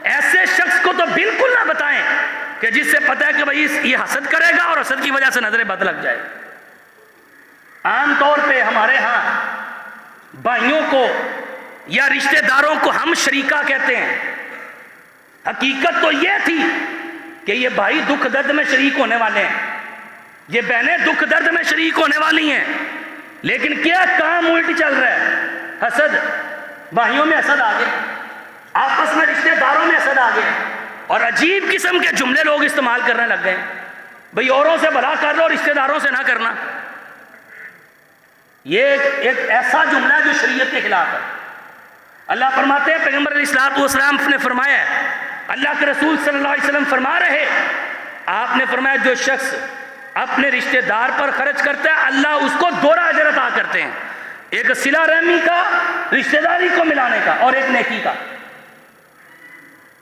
ایسے شخص کو تو بالکل نہ بتائیں کہ جس سے پتہ ہے کہ بھئی یہ حسد کرے گا اور حسد کی وجہ سے نظر بد لگ جائے۔ عام طور پہ ہمارے ہاں بھائیوں کو یا رشتہ داروں کو ہم شریکہ کہتے ہیں، حقیقت تو یہ تھی کہ یہ بھائی دکھ درد میں شریک ہونے والے ہیں، یہ بہنیں دکھ درد میں شریک ہونے والی ہیں، لیکن کیا کام الٹ چل رہا ہے. حسد، بھائیوں میں حسد آ گیا، آپس میں رشتہ داروں میں حسد آ گیا، اور عجیب قسم کے جملے لوگ استعمال کرنے لگ گئے. بھئی اوروں سے بھلا کر لو، رشتہ داروں سے نہ کرنا. یہ ایک ایسا جملہ ہے جو شریعت کے خلاف ہے. اللہ فرماتے ہیں، پیغمبر علیہ السلام نے فرمایا ہے، اللہ کے رسول صلی اللہ علیہ وسلم فرما رہے، آپ نے فرمایا جو شخص اپنے رشتہ دار پر خرچ کرتا ہے اللہ اس کو دوہرا اجر عطا کرتے ہیں، ایک صلہ رحمی کا، رشتہ داری کو ملانے کا، اور ایک نیکی کا.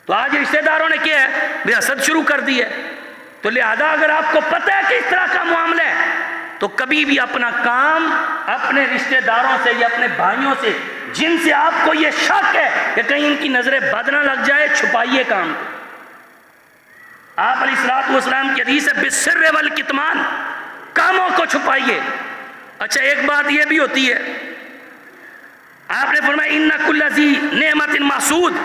تو آج رشتہ داروں نے کیا ہے، بے حسد شروع کر دی ہے. تو لہذا اگر آپ کو پتہ ہے کہ اس طرح کا معاملہ ہے تو کبھی بھی اپنا کام اپنے رشتہ داروں سے یا اپنے بھائیوں سے جن سے آپ کو یہ شک ہے کہ کہیں ان کی نظریں بد نہ لگ جائے، چھپائیے کام کو. آپ علیہ السلام کی حدیث ہے بالسر والکتمان، کاموں کو چھپائیے. اچھا ایک بات یہ بھی ہوتی ہے، آپ نے فرمایا ان کل ذی نعمت محسود،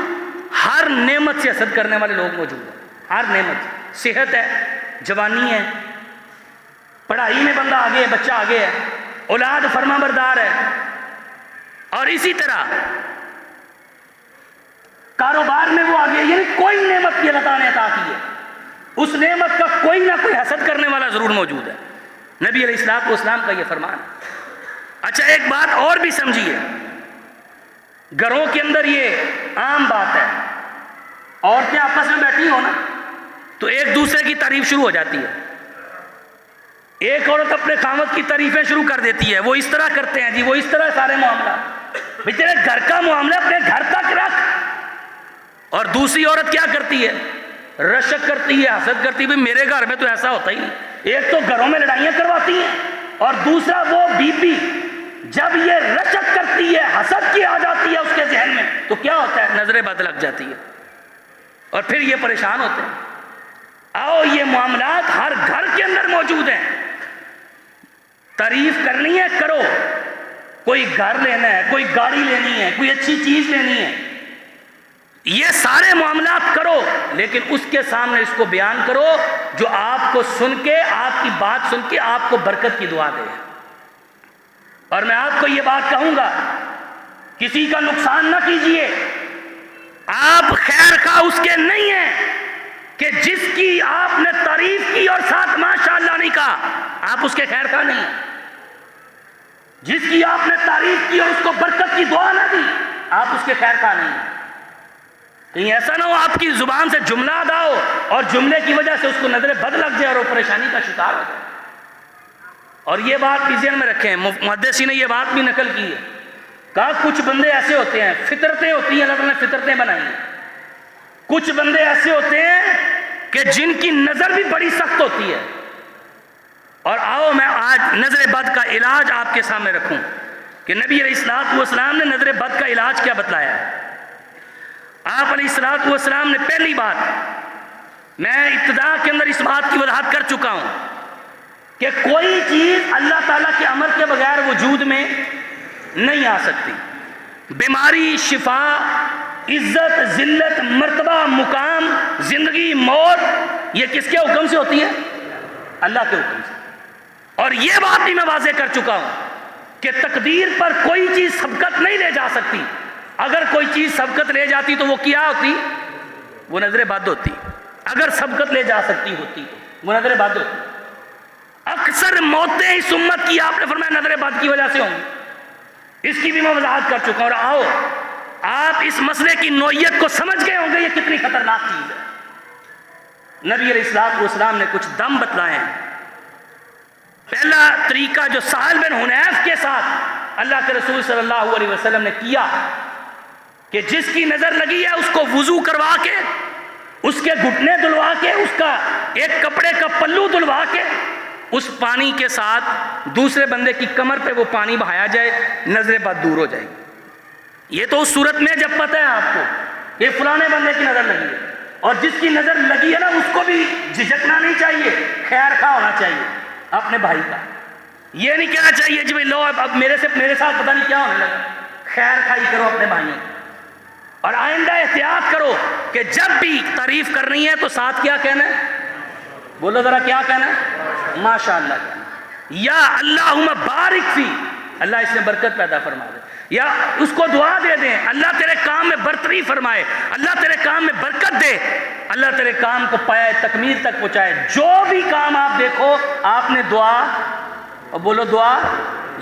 ہر نعمت سے حسد کرنے والے لوگ موجود ہیں. ہر نعمت، صحت ہے، جوانی ہے، پڑھائی میں بندہ آگے ہے، بچہ آگے ہے، اولاد فرما بردار ہے، اور اسی طرح کاروبار میں وہ آگے، یعنی کوئی نعمت کی اللہ تعالیٰ نے عطا کی ہے، اس نعمت کا کوئی نہ کوئی حسد کرنے والا ضرور موجود ہے. نبی علیہ السلام کا یہ فرمان ہے. اچھا ایک بات اور بھی سمجھیے، گھروں کے اندر یہ عام بات ہے، عورتیں آپس میں بیٹھی ہو نا تو ایک دوسرے کی تعریف شروع ہو جاتی ہے. ایک عورت اپنے خاوند کی تعریفیں شروع کر دیتی ہے، وہ اس طرح کرتے ہیں جی، وہ اس طرح سارے معاملہ. بھئی تیرے گھر کا معاملہ اپنے گھر تک رکھ. اور دوسری عورت کیا کرتی ہے، رشک کرتی ہے، حسد کرتی ہے، بھئی میرے گھر میں تو ایسا ہوتا ہی نہیں. ایک تو گھروں میں لڑائیاں کرواتی ہیں، اور دوسرا وہ بی بی جب یہ رشک کرتی ہے، حسد کی آ جاتی ہے اس کے ذہن میں، تو کیا ہوتا ہے، نظریں بد لگ جاتی ہے، اور پھر یہ پریشان ہوتے ہیں. آؤ یہ معاملات ہر گھر کے اندر موجود ہیں. تعریف کرنی ہے کرو، کوئی گھر لینا ہے، کوئی گاڑی لینی ہے، کوئی اچھی چیز لینی ہے، یہ سارے معاملات کرو، لیکن اس کے سامنے اس کو بیان کرو جو آپ کو سن کے، آپ کی بات سن کے آپ کو برکت کی دعا دے. اور میں آپ کو یہ بات کہوں گا، کسی کا نقصان نہ کیجئے. آپ خیر خواہ اس کے نہیں ہیں کہ جس کی آپ نے تعریف کی اور ساتھ ماشاءاللہ نہیں کہا، آپ اس کے خیر خواہ نہیں. جس کی آپ نے تعریف کی اور اس کو برکت کی دعا نہ دی، آپ اس کے خیر خواہ نہیں. کہیں ایسا نہ ہو آپ کی زبان سے جملہ ادا ہو اور جملے کی وجہ سے اس کو نظر بد لگ جائے اور وہ پریشانی کا شکار ہو جائے. اور یہ بات بھی ذہن میں رکھیں، محدثین نے یہ بات بھی نقل کی ہے، کہا کچھ بندے ایسے ہوتے ہیں، فطرتیں ہوتی ہیں، اللہ تعالیٰ نے فطرتیں بنائی ہیں. کچھ بندے ایسے ہوتے ہیں کہ جن کی نظر بھی بڑی سخت ہوتی ہے. اور آؤ میں آج نظر بد کا علاج آپ کے سامنے رکھوں کہ نبی علیہ السلام نے نظر بد کا علاج کیا بتلایا ہے. آپ علیہ السلام نے پہلی بات، میں ابتدا کے اندر اس بات کی وضاحت کر چکا ہوں کہ کوئی چیز اللہ تعالیٰ کے امر کے بغیر وجود میں نہیں آ سکتی. بیماری، شفا، عزت، ذلت، مرتبہ، مقام، زندگی، موت، یہ کس کے حکم سے ہوتی ہے؟ اللہ کے حکم سے. اور یہ بات بھی میں واضح کر چکا ہوں کہ تقدیر پر کوئی چیز سبقت نہیں لے جا سکتی. اگر کوئی چیز سبقت لے جاتی تو وہ کیا ہوتی؟ وہ نظر بد ہوتی. اگر سبقت لے جا سکتی ہوتی تو وہ نظر بد ہوتی. اکثر موتیں اس امت کی آپ نے فرمایا نظر بد کی وجہ سے ہوں گی، اس کی بھی میں وضاحت کر چکا ہوں. اور آؤ آپ اس مسئلے کی نوعیت کو سمجھ گئے ہوں گے یہ کتنی خطرناک چیز ہے. نبی علیہ السلام نے کچھ دم بتلائے ہیں. پہلا طریقہ جو سہل بن حنیف کے ساتھ اللہ کے رسول صلی اللہ علیہ وسلم نے کیا کہ جس کی نظر لگی ہے اس کو وضو کروا کے، اس کے گھٹنے دھلوا کے، اس کا ایک کپڑے کا پلو دھلوا کے، اس پانی کے ساتھ دوسرے بندے کی کمر پہ وہ پانی بہایا جائے، نظر بد دور ہو جائے گی. یہ تو اس صورت میں جب پتہ ہے آپ کو کہ فلانے بندے کی نظر لگی ہے، اور جس کی نظر لگی ہے نا اس کو بھی جھجکنا نہیں چاہیے، خیر خواہ ہونا چاہیے اپنے بھائی کا. یہ نہیں کہنا چاہیے جی لو اب میرے ساتھ پتہ نہیں کیا ہونے لگا. خیر خواہی کرو اپنے بھائیوں کی. اور آئندہ احتیاط کرو کہ جب بھی تعریف کرنی ہے تو ساتھ کیا کہنا ہے؟ بولو ذرا کیا کہنا ہے؟ ماشاءاللہ کہنا. یا اللہم بارک فی، اللہ اس میں برکت پیدا فرما دے، یا اس کو دعا دے دیں اللہ تیرے کام میں برتری فرمائے، اللہ تیرے کام میں برکت دے، اللہ تیرے کام کو پائے تکمیل تک پہنچائے۔ جو بھی کام آپ دیکھو آپ نے دعا، اور بولو دعا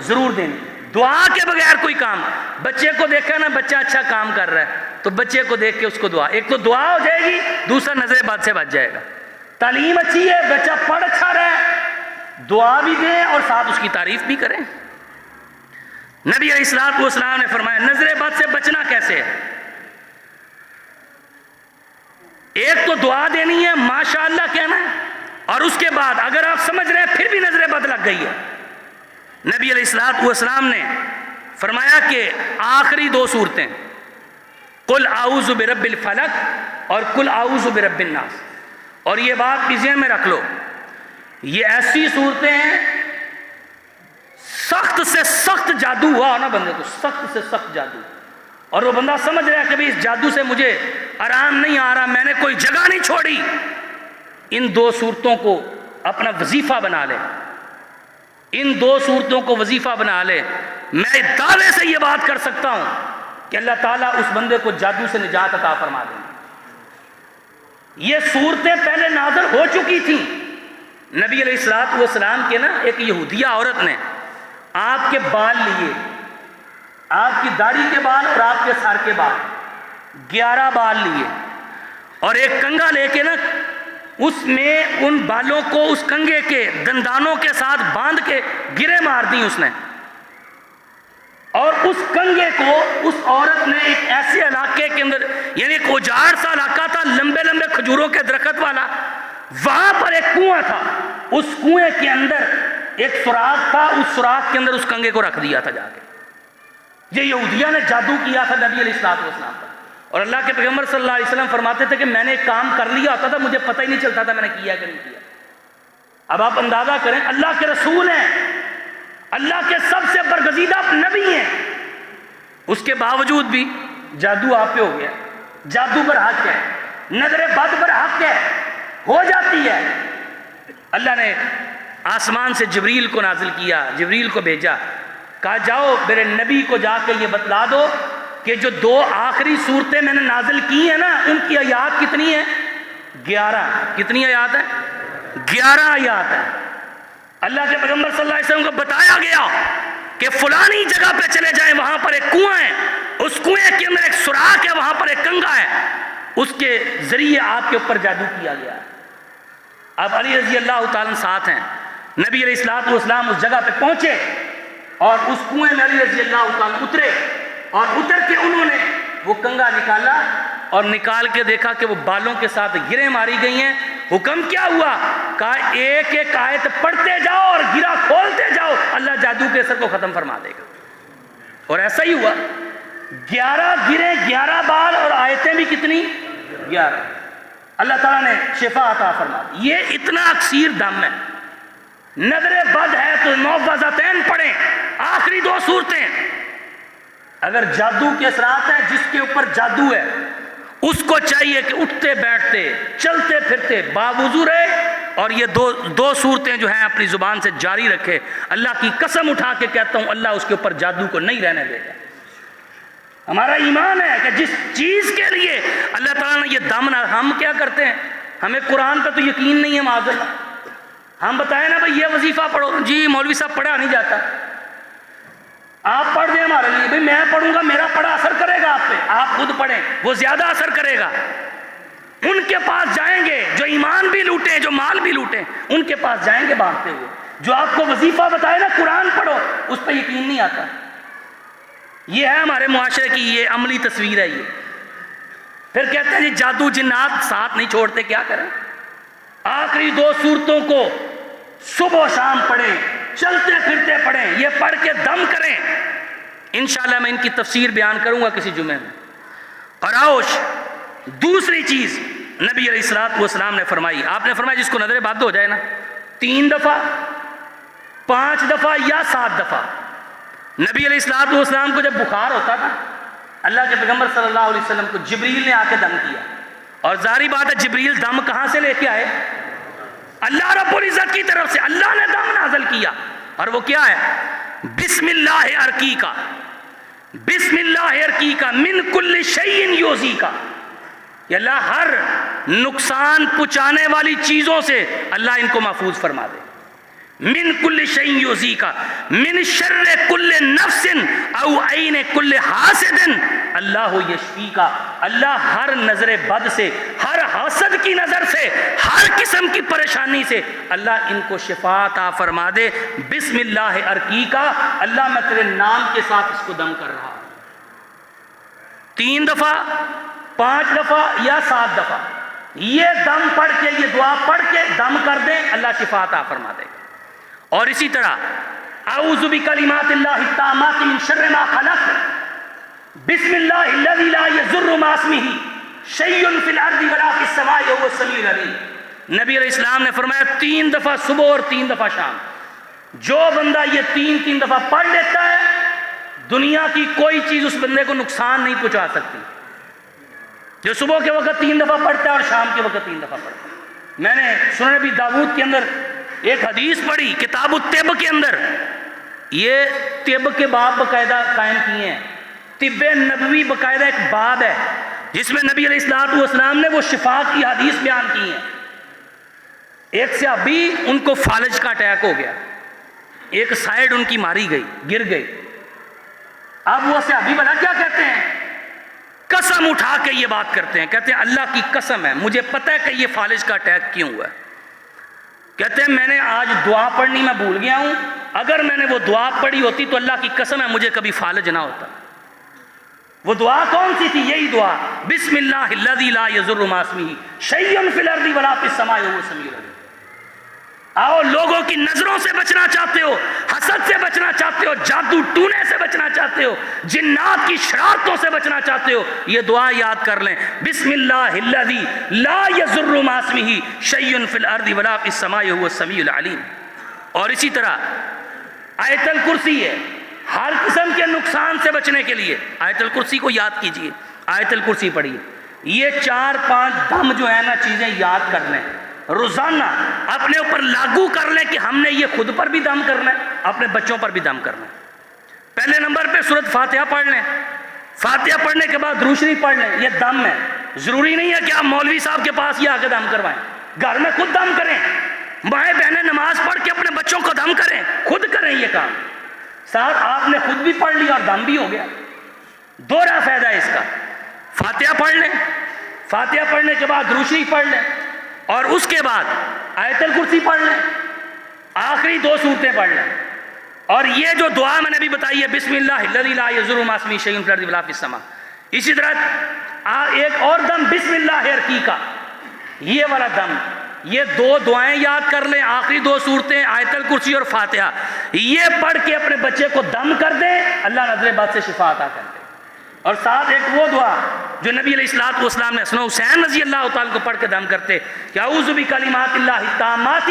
ضرور دینی، دعا کے بغیر کوئی کام۔ بچے کو دیکھا نا بچہ اچھا کام کر رہا ہے تو بچے کو دیکھ کے اس کو دعا، ایک تو دعا ہو جائے گی، دوسرا نظر بد سے بچ جائے گا۔ تعلیم اچھی ہے، بچہ پڑھ اچھا رہا ہے، دعا بھی دیں اور ساتھ اس کی تعریف بھی کریں۔ نبی علیہ الصلوۃ والسلام نے فرمایا نظر بد سے بچنا کیسے ہے؟ ایک تو دعا دینی ہے، ماشاءاللہ کہنا ہے، اور اس کے بعد اگر آپ سمجھ رہے ہیں پھر بھی نظر بد لگ گئی ہے، نبی علیہ الصلوۃ والسلام نے فرمایا کہ آخری دو صورتیں، قل اعوذ برب الفلق اور قل اعوذ برب الناس، اور یہ بات بھی ذہن میں رکھ لو، یہ ایسی صورتیں ہیں سخت سے سخت جادو ہوا نا بندے کو، سخت سے سخت جادو، اور وہ بندہ سمجھ رہا ہے کہ بھئی اس جادو سے مجھے آرام نہیں آ رہا، میں نے کوئی جگہ نہیں چھوڑی، ان دو صورتوں کو اپنا وظیفہ بنا لے، ان دو صورتوں کو وظیفہ بنا لے۔ میں دعوے سے یہ بات کر سکتا ہوں کہ اللہ تعالیٰ اس بندے کو جادو سے نجات عطا فرما دیں گے۔ یہ صورتیں پہلے نازل ہو چکی تھیں۔ نبی علیہ الصلوۃ والسلام کے نا ایک یہودیہ عورت نے آپ کے بال لیے، آپ کی داڑھی کے بال اور آپ کے سر کے بال، 11 بال لیے، اور ایک کنگا لے کے نا اس میں ان بالوں کو اس کنگے کے دندانوں کے ساتھ باندھ کے گرے مار دی اس نے، اور اس کنگے کو اس عورت نے ایک ایسے علاقے کے اندر، یعنی ایک اجاڑ سا علاقہ تھا لمبے لمبے کھجوروں کے درخت والا، وہاں پر ایک کنواں تھا، اس کنویں کے اندر ایک سوراخ تھا، اس سوراخ کے اندر اس کنگے کو رکھ دیا تھا جا کے۔ یہ یہودیہ نے جادو کیا تھا نبی علیہ الصلوۃ والسلام پر، اور اللہ کے پیغمبر صلی اللہ علیہ وسلم فرماتے تھے کہ میں نے ایک کام کر لیا ہوتا تھا مجھے پتہ ہی نہیں چلتا تھا میں نے کیا کہ نہیں کیا۔ اب آپ اندازہ کریں اللہ کے رسول ہیں، اللہ کے سب سے برگزیدہ نبی ہیں، اس کے باوجود بھی جادو آپ پہ ہو گیا، جادو پر حق ہے، نظر بد پر حق ہے، ہو جاتی ہے۔ اللہ نے آسمان سے جبریل کو نازل کیا، جبریل کو بھیجا، کہا جاؤ میرے نبی کو جا کے یہ بتلا دو کہ جو 2 آخری صورتیں میں نے نازل کی ہیں نا ان کی آیات کتنی ہیں؟ 11۔ کتنی آیات ہیں؟ 11 آیات ہیں۔ اللہ کے پیغمبر صلی اللہ علیہ وسلم کو بتایا گیا کہ فلانی جگہ پہ چلے جائیں، وہاں پر ایک کنواں ہے، اس کنویں کے اندر ایک سوراخ ہے، وہاں پر ایک کنگا ہے، اس کے ذریعے آپ کے اوپر جادو کیا گیا ہے۔ اب علی رضی اللہ تعالیٰ ساتھ ہیں، نبی علیہ الصلوۃ والسلام اس جگہ پہ پہنچے اور اس کنویں میں علی رضی اللہ تعالیٰ اترے، اور اتر کے انہوں نے وہ کنگا نکالا اور نکال کے دیکھا کہ وہ بالوں کے ساتھ گریں ماری گئی ہیں۔ حکم کیا ہوا؟ کہا ایک ایک آیت پڑھتے جاؤ اور گرہ کھولتے جاؤ، اللہ جادو کے اثر کو ختم فرما دے گا۔ اور ایسا ہی ہوا، 11 گریں، 11 بال، اور آیتیں بھی کتنی؟ 11۔ اللہ تعالیٰ نے شفا عطا فرما دی۔ یہ اتنا اکثیر دم ہے۔ نظر بد ہے تو معوذتین پڑھیں، آخری 2 صورتیں۔ اگر جادو کے اثرات ہیں، جس کے اوپر جادو ہے اس کو چاہیے کہ اٹھتے بیٹھتے چلتے پھرتے باوضو رہے، اور یہ دو صورتیں جو ہیں اپنی زبان سے جاری رکھے۔ اللہ کی قسم اٹھا کے کہتا ہوں اللہ اس کے اوپر جادو کو نہیں رہنے دے گا۔ ہمارا ایمان ہے کہ جس چیز کے لیے اللہ تعالیٰ نے یہ دم نہ، ہم کیا کرتے ہیں، ہمیں قرآن پہ تو یقین نہیں ہے معاذ اللہ، ہم بتائیں نا بھائی یہ وظیفہ پڑھو، جی مولوی صاحب پڑھا نہیں جاتا، آپ پڑھ دیں ہمارے لیے، بھائی میں پڑھوں گا میرا پڑھا اثر کرے گا آپ پہ، آپ خود پڑھیں وہ زیادہ اثر کرے گا۔ ان کے پاس جائیں گے جو ایمان بھی لوٹیں، جو مال بھی لوٹیں، ان کے پاس جائیں گے بانٹتے ہوئے۔ جو آپ کو وظیفہ بتائے نا قرآن پڑھو، اس پہ یقین نہیں آتا۔ یہ ہے ہمارے معاشرے کی یہ عملی تصویر ہے۔ یہ پھر کہتے ہیں جی جادو جنات ساتھ نہیں چھوڑتے، کیا کریں؟ آخری 2 صورتوں کو صبح و شام پڑھیں، چلتے پھرتے پڑھیں، یہ پڑھ کے دم کریں۔ انشاءاللہ میں ان کی تفسیر بیان کروں گا کسی جمعے میں۔ اور آؤش دوسری چیز نبی علیہ الصلوۃ والسلام نے فرمائی، آپ نے فرمایا جس کو نظر بد ہو جائے نا 3 دفعہ 5 دفعہ یا 7 دفعہ۔ نبی علیہ الصلوۃ والسلام کو جب بخار ہوتا تھا، اللہ کے پیغمبر صلی اللہ علیہ وسلم کو جبریل نے آ کے دم کیا، اور ظاہری بات ہے جبریل دم کہاں سے لے کے آئے؟ اللہ رب العزت کی طرف سے اللہ نے دم نازل کیا، اور وہ کیا ہے؟ بسم اللہ ارقی کا، بسم اللہ ارقی کا، من کل شیء یؤذی کا، یا اللہ ہر نقصان پہنچانے والی چیزوں سے اللہ ان کو محفوظ فرما دے، من کل شیء یؤذی کا، من شر کل نفس او عین کل حاسد اللہ یشفی کا، اللہ ہر نظر بد سے، ہر حاسد کی نظر سے، ہر قسم کی پریشانی سے اللہ ان کو شفا عطا فرما دے۔ بسم اللہ ارقی کا، اللہ میں تیرے نام کے ساتھ اس کو دم کر رہا ہوں، 3 دفعہ 5 دفعہ یا 7 دفعہ یہ دم پڑھ کے، یہ دعا پڑھ کے دم کر دیں، اللہ شفا عطا فرما دے گا۔ اور اسی طرح اعوذ بکلمات اللہ التامات من شر ما خلق، بسم اللہ الذی لا یضر مع اسمہ شیء فی الارض ولا فی السماء وهو السمیع العلیم۔ نبی علیہ السلام نے فرمایا 3 دفعہ صبح اور 3 دفعہ شام، جو بندہ یہ 3 دفعہ پڑھ لیتا ہے دنیا کی کوئی چیز اس بندے کو نقصان نہیں پہنچا سکتی۔ جو صبح کے وقت 3 دفعہ پڑھتا ہے اور شام کے وقت 3 دفعہ پڑھتا ہے۔ میں نے سنن نبی داؤد کے اندر ایک حدیث پڑھی، کتاب الطب کے اندر یہ طب کے باب باقاعدہ قائم کیے ہیں، طب نبوی باقاعدہ ایک باب ہے جس میں نبی علیہ السلام نے وہ شفا کی حدیث بیان کی ہیں۔ ایک صحابی ان کو فالج کا اٹیک ہو گیا، ایک سائیڈ ان کی ماری گئی، گر گئی۔ اب وہ صحابی بھلا کیا کہتے ہیں؟ قسم اٹھا کے یہ بات کرتے ہیں، کہتے ہیں اللہ کی قسم ہے مجھے پتہ ہے کہ یہ فالج کا اٹیک کیوں ہوا ہے۔ کہتے ہیں میں نے آج دعا پڑھنی میں بھول گیا ہوں، اگر میں نے وہ دعا پڑھی ہوتی تو اللہ کی قسم ہے مجھے کبھی فالج نہ ہوتا۔ وہ دعا کون سی تھی؟ یہی دعا، بسم اللہ الذی لا یضر مع اسمہ شیء فی الارض ولا فی السماء وهو السمیع العلیم۔ آؤ، لوگوں کی نظروں سے بچنا چاہتے ہو، حسد سے بچنا چاہتے ہو، جادو ٹونے سے بچنا چاہتے ہو، جنات کی شرارتوں سے بچنا چاہتے ہو، یہ دعا یاد کر لیں، بسم اللہ الذی لا یضر مع اسمہ شیء فی الارض ولا فی السماء وهو السمیع العلیم۔ اور اسی طرح آیت الکرسی ہے، ہر قسم کے نقصان سے بچنے کے لیے آیت الکرسی کو یاد کیجئے، آیت الکرسی پڑھیے۔ یہ 4-5 دم جو ہے نا چیزیں یاد کر لیں، روزانہ اپنے اوپر لاگو کر لیں کہ ہم نے یہ خود پر بھی دم کرنا ہے، اپنے بچوں پر بھی دم کرنا ہے۔ پہلے نمبر پہ سورۃ فاتحہ پڑھ لیں، فاتحہ پڑھنے کے بعد درود شریف پڑھ لیں، یہ دم ہے۔ ضروری نہیں ہے کہ آپ مولوی صاحب کے پاس یہ آ کے دم کروائیں، گھر میں خود دم کریں، مائیں بہنیں نماز پڑھ کے اپنے بچوں کو دم کریں، خود کریں یہ کام، ساتھ آپ نے خود بھی پڑھ لیا اور دم بھی ہو گیا۔ دوہرا فائدہ ہے اس کا۔ فاتحہ پڑھ لیں، فاتحہ پڑھنے کے بعد درود شریف پڑھ لیں، اور اس کے بعد آیت الکرسی پڑھ لیں، آخری 2 سورتیں پڑھ لیں۔ اور یہ جو دعا میں نے بھی بتائی ہے، بسم اللہ الذی لا یضر مع اسمہ شیء فی الارض ولا فی السماء، اسی طرح ایک اور دم بسم اللہ ارقی کا، یہ والا دم، یہ 2 دعائیں یاد کر لیں، آخری 2 سورتیں آیت الکرسی اور فاتحہ، یہ پڑھ کے اپنے بچے کو دم کر دیں، اللہ نظر بد سے شفا عطا کر دے۔ اور ساتھ ایک وہ دعا جو نبی علیہ السلام نے حسن حسین رضی اللہ تعالیٰ کو پڑھ کے دم کرتے کہ اعوذ بکلمات اللہ التامات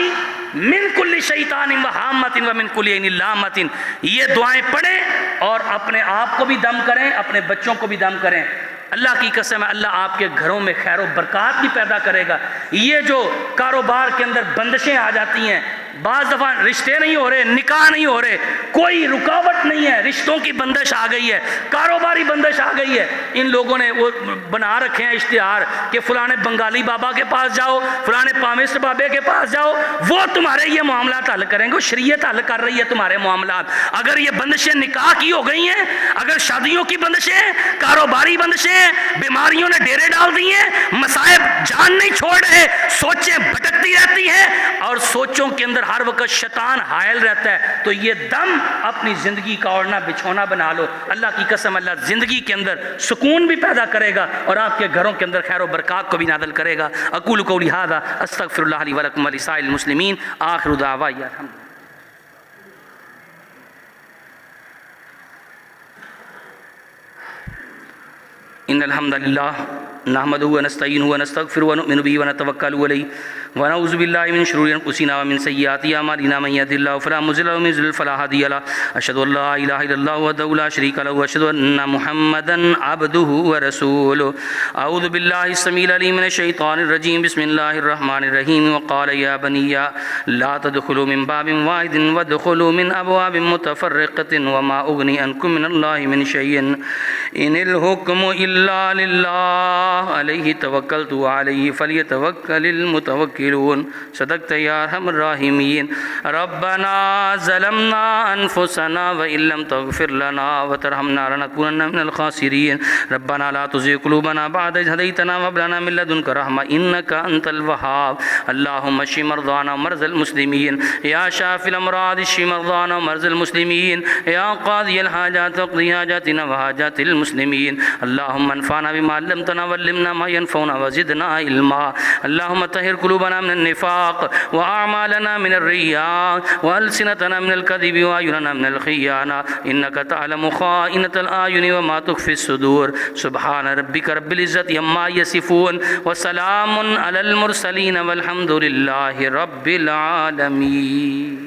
من کل شیطان وہامۃ ومن کل عین لامۃ، یہ دعائیں پڑھیں اور اپنے آپ کو بھی دم کریں، اپنے بچوں کو بھی دم کریں۔ اللہ کی قسم ہے اللہ آپ کے گھروں میں خیر و برکات بھی پیدا کرے گا۔ یہ جو کاروبار کے اندر بندشیں آ جاتی ہیں، بعض دفعہ رشتے نہیں ہو رہے، نکاح نہیں ہو رہے، کوئی رکاوٹ نہیں ہے، رشتوں کی بندش آ گئی ہے، کاروباری بندش آ گئی ہے، ان لوگوں نے وہ بنا رکھے ہیں اشتہار کہ فلانے بنگالی بابا کے پاس جاؤ، فلانے پامسٹ بابے کے پاس جاؤ، وہ تمہارے یہ معاملات حل کریں گے، شریعت حل کر رہی ہے تمہارے معاملات۔ اگر یہ بندشیں نکاح کی ہو گئی ہیں، اگر شادیوں کی بندشیں، کاروباری بندشیں، بیماریوں نے ڈیرے ڈال دی ہیں، مصائب جان نہیں چھوڑ رہے، سوچیں بھٹکتی رہتی ہیں اور سوچوں کے اندر ہر وقت شیطان حائل رہتا ہے، تو یہ دم اپنی زندگی کا اوڑھنا بچھونا بنا لو۔ اللہ کی قسم اللہ زندگی کے اندر سکون بھی پیدا کرے گا اور آپ کے گھروں کے اندر خیر و برکات کو بھی نازل کرے گا۔ اقول قولی ھذا استغفر اللہ لی ولکم ولسائر المسلمین، آخر دعوانا الحمد۔ ان الحمد للہ نحمده ونستعینه ونستغفره ونؤمن به ونتوکل علیہ ونعوذ باللہ من شرور انفسنا ومن سیئات اعمالنا من يهد الله فلا مضل له ومن يضلل فلا هادي له اشهد ان لا اله الا الله وحده لا شريك له واشهد ان محمدا عبده ورسوله اعوذ باللہ السمیع العلیم من الشیطان الرجیم بسم اللہ الرحمن الرحیم وقال یا بنی لا تدخلوا من باب واحد وادخلوا من ابواب متفرقة وما اغنی عنکم من اللہ من شیء ان الحکم الا للہ علیہ توکلت وعلیہ فلیتوکل المتوکلون صدقت یا ارحم الراحمین ربنا ظلمنا انفسنا وان لم تغفر لنا وترحمنا لنكونن من الخاسرین ربنا لا تزغ قلوبنا بعد إذ هديتنا وهب لنا من لدنك رحمة إنك أنت الوهاب اللهم اشف مرضانا ومرضى المسلمين يا شافي الأمراض اشف مرضانا ومرضى المسلمين يا قاضي الحاجات واقض حاجاتنا وحاجات المسلمين اللهم انفعنا بما علمتنا وعلمنا ما ينفعنا وزدنا علما اللهم طهر قلوبنا من النفاق وأعمالنا من الرياء وألسنتنا من الكذب وأعيننا من الخيانة إنك تعلم خائنة الأعين وما تخفي الصدور سبحان ربك رب العزة عما يصفون وسلام على المرسلين والحمد لله رب العالمين.